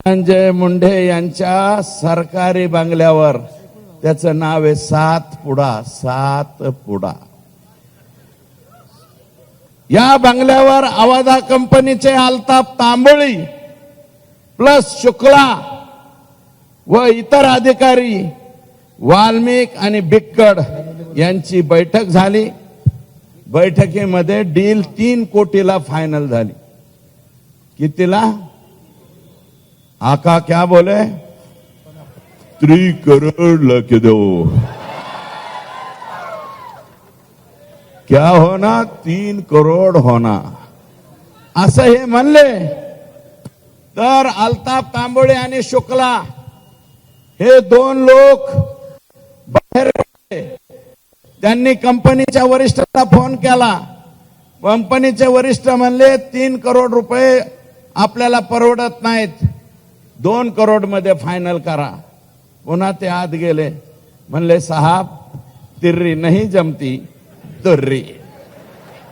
धनंजय मुंडे यांच्या सरकारी बंगल्यावर, त्याचं नाव आहे सातपुडा. या बंगल्यावर अवाधा कंपनीचे अल्ताफ तांबोळी प्लस शुक्ला व इतर अधिकारी, वाल्मिक आणि बिक्कड यांची बैठक झाली. बैठकीमध्ये डील 3 कोटीला फायनल झाली. कितीला? आका क्या बोले? 3 करोड़ लग दो. क्या होना? 3 करोड़ होना, असं हे म्हणले. तर अल्ताफ तांबोळे आणि शुक्ला हे 2 लोक बाहेर गेले. त्यांनी कंपनीच्या वरिष्ठांना फोन केला. कंपनीचे वरिष्ठ म्हणले 3 करोड रुपये आपल्याला परवडत नाहीत, 2 करोड मध्ये फायनल करा. पुन्हा ते आत गेले, म्हणले साहब तिर्री नहीं जमती तुर्री.